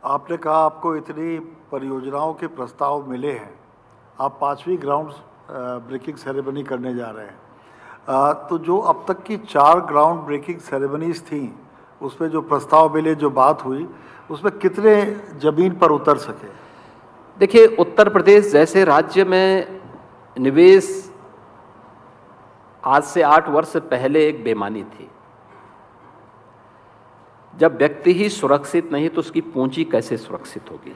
आपने कहा आपको इतनी परियोजनाओं के प्रस्ताव मिले हैं, आप 5वीं ग्राउंड ब्रेकिंग सेरेमनी करने जा रहे हैं। तो जो अब तक की 4 ग्राउंड ब्रेकिंग सेरेमनीज थी, उसमें जो प्रस्ताव मिले, जो बात हुई, उसमें कितने जमीन पर उतर सके? देखिए, उत्तर प्रदेश जैसे राज्य में निवेश आज से 8 वर्ष पहले एक बेईमानी थी। जब व्यक्ति ही सुरक्षित नहीं तो उसकी पूंजी कैसे सुरक्षित होगी?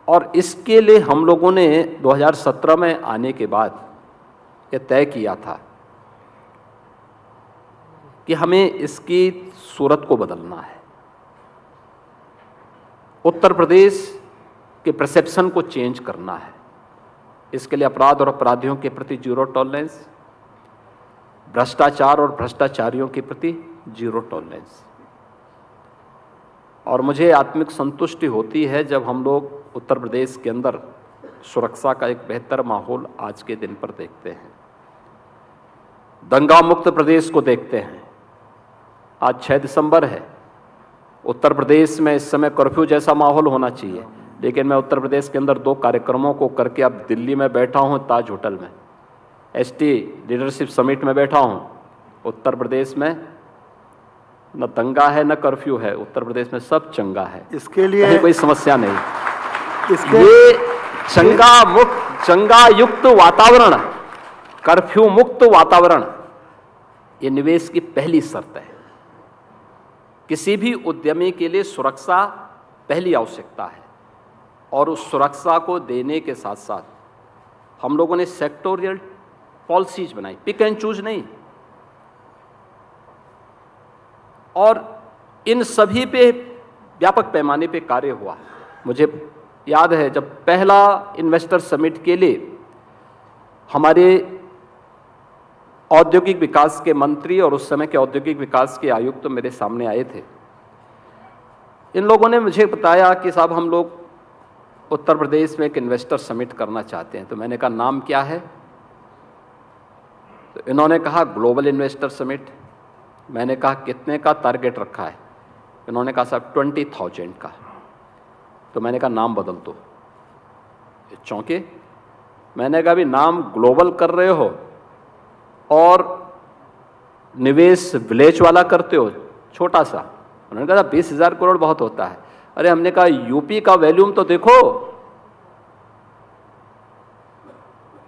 और इसके लिए हम लोगों ने 2017 में आने के बाद यह तय किया था कि हमें इसकी सूरत को बदलना है। उत्तर प्रदेश के परसेप्शन को चेंज करना है। इसके लिए अपराध और अपराधियों के प्रति जीरो टॉलरेंस, भ्रष्टाचार और भ्रष्टाचारियों के प्रति जीरो टॉलरेंस। और मुझे आत्मिक संतुष्टि होती है जब हम लोग उत्तर प्रदेश के अंदर सुरक्षा का एक बेहतर माहौल आज के दिन पर देखते हैं, दंगा मुक्त प्रदेश को देखते हैं। आज 6 दिसंबर है। उत्तर प्रदेश में इस समय कर्फ्यू जैसा माहौल होना चाहिए, लेकिन मैं उत्तर प्रदेश के अंदर 2 कार्यक्रमों को करके अब दिल्ली में बैठा हूं, ताज होटल में, एसटी लीडरशिप समिट में बैठा हूं। उत्तर प्रदेश में न दंगा है न कर्फ्यू है, उत्तर प्रदेश में सब चंगा है। इसके लिए कोई समस्या नहीं। ये चंगा युक्त वातावरण, कर्फ्यू मुक्त वातावरण, ये निवेश की पहली शर्त है। किसी भी उद्यमी के लिए सुरक्षा पहली आवश्यकता है, और उस सुरक्षा को देने के साथ साथ हम लोगों ने सेक्टोरियल पॉलिसीज बनाई, पिक एंड चूज नहीं। और इन सभी पे व्यापक पैमाने पे कार्य हुआ। मुझे याद है जब पहला इन्वेस्टर समिट के लिए हमारे औद्योगिक विकास के मंत्री और उस समय के औद्योगिक विकास के आयुक्त तो मेरे सामने आए थे। इन लोगों ने मुझे बताया कि साहब हम लोग उत्तर प्रदेश में एक इन्वेस्टर समिट करना चाहते हैं। तो मैंने कहा नाम क्या है? तो इन्होंने कहा ग्लोबल इन्वेस्टर समिट। मैंने कहा कितने का टारगेट रखा है? इन्होंने कहा साहब 20,000 का। तो मैंने कहा नाम बदल दो। चौंके। मैंने कहा भी नाम ग्लोबल कर रहे हो और निवेश विलेज वाला करते हो, छोटा सा। उन्होंने कहा 20,000 करोड़ बहुत होता है। अरे हमने कहा यूपी का वॉल्यूम तो देखो।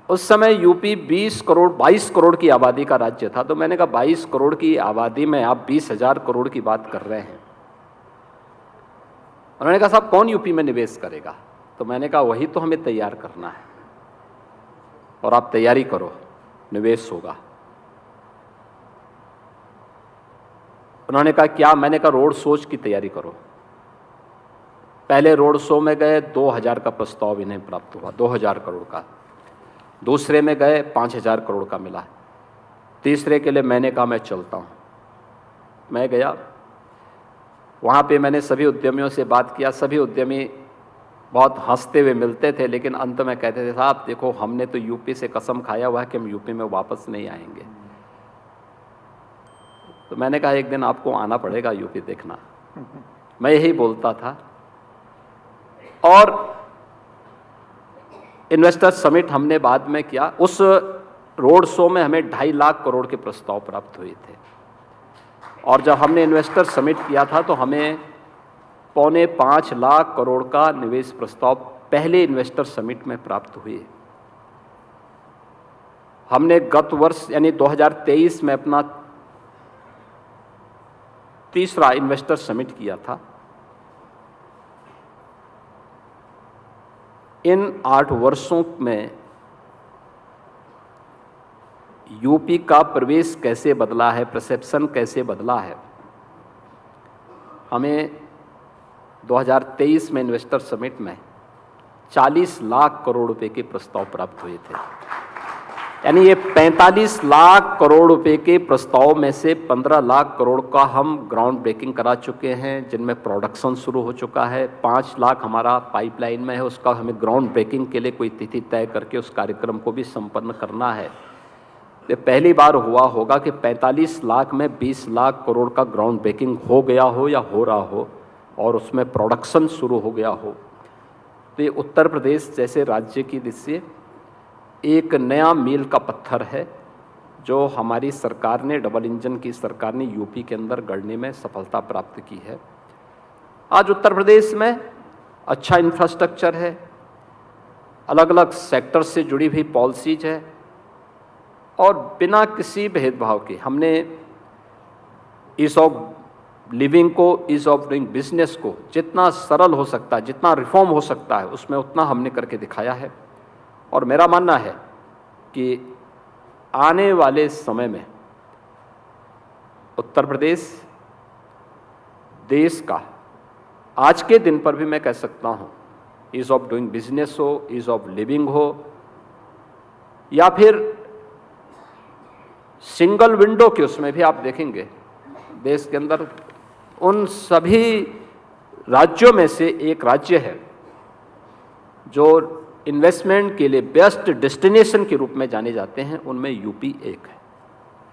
उस समय यूपी 20 करोड़ 22 करोड़ की आबादी का राज्य था। तो मैंने कहा 22 करोड़ की आबादी में आप 20,000 करोड़ की बात कर रहे हैं। उन्होंने कहा साहब कौन यूपी में निवेश करेगा? तो मैंने कहा वही तो हमें तैयार करना है, और आप तैयारी करो, निवेश होगा। उन्होंने कहा क्या? मैंने कहा रोड शोज की तैयारी करो। पहले रोड शो में गए, 2,000 का प्रस्ताव इन्हें प्राप्त हुआ, 2,000 करोड़ का। दूसरे में गए, 5,000 करोड़ का मिला। तीसरे के लिए मैंने कहा मैं चलता हूँ। मैं गया, वहाँ पे मैंने सभी उद्यमियों से बात किया। सभी उद्यमी बहुत हंसते हुए मिलते थे, लेकिन अंत में कहते थे साहब देखो हमने तो यूपी से कसम खाया हुआ है कि हम यूपी में वापस नहीं आएंगे। तो मैंने कहा एक दिन आपको आना पड़ेगा यूपी देखना। मैं यही बोलता था। और इन्वेस्टर समिट हमने बाद में किया। उस रोड शो में हमें 2.5 लाख करोड़ के प्रस्ताव प्राप्त हुए थे, और जब हमने इन्वेस्टर समिट किया था तो हमें 4.25 लाख करोड़ का निवेश प्रस्ताव पहले इन्वेस्टर समिट में प्राप्त हुए। हमने गत वर्ष यानी 2023 में अपना तीसरा इन्वेस्टर समिट किया था। इन 8 वर्षों में यूपी का प्रवेश कैसे बदला है, परसेप्शन कैसे बदला है। हमें 2023 में इन्वेस्टर समिट में 40 लाख करोड़ रुपए के प्रस्ताव प्राप्त हुए थे। यानी ये 45 लाख करोड़ रुपए के प्रस्ताव में से 15 लाख करोड़ का हम ग्राउंड ब्रेकिंग करा चुके हैं, जिनमें प्रोडक्शन शुरू हो चुका है। 5 लाख हमारा पाइपलाइन में है, उसका हमें ग्राउंड ब्रेकिंग के लिए कोई तिथि तय करके उस कार्यक्रम को भी संपन्न करना है। तो पहली बार हुआ होगा कि 45 लाख में 20 लाख करोड़ का ग्राउंड ब्रेकिंग हो गया हो या हो रहा हो और उसमें प्रोडक्शन शुरू हो गया हो। तो ये उत्तर प्रदेश जैसे राज्य की दृष्टि एक नया मील का पत्थर है जो हमारी सरकार ने, डबल इंजन की सरकार ने यूपी के अंदर गढ़ने में सफलता प्राप्त की है। आज उत्तर प्रदेश में अच्छा इंफ्रास्ट्रक्चर है, अलग अलग सेक्टर से जुड़ी हुई पॉलिसीज है और बिना किसी भेदभाव के हमने ईज ऑफ लिविंग को, ईज ऑफ डूइंग बिजनेस को जितना सरल हो सकता है, जितना रिफॉर्म हो सकता है उसमें उतना हमने करके दिखाया है। और मेरा मानना है कि आने वाले समय में उत्तर प्रदेश देश का, आज के दिन पर भी मैं कह सकता हूं, ईज ऑफ डूइंग बिजनेस हो, ईज ऑफ लिविंग हो या फिर सिंगल विंडो के, उसमें भी आप देखेंगे देश के अंदर उन सभी राज्यों में से एक राज्य है जो इन्वेस्टमेंट के लिए बेस्ट डेस्टिनेशन के रूप में जाने जाते हैं, उनमें यूपी एक है।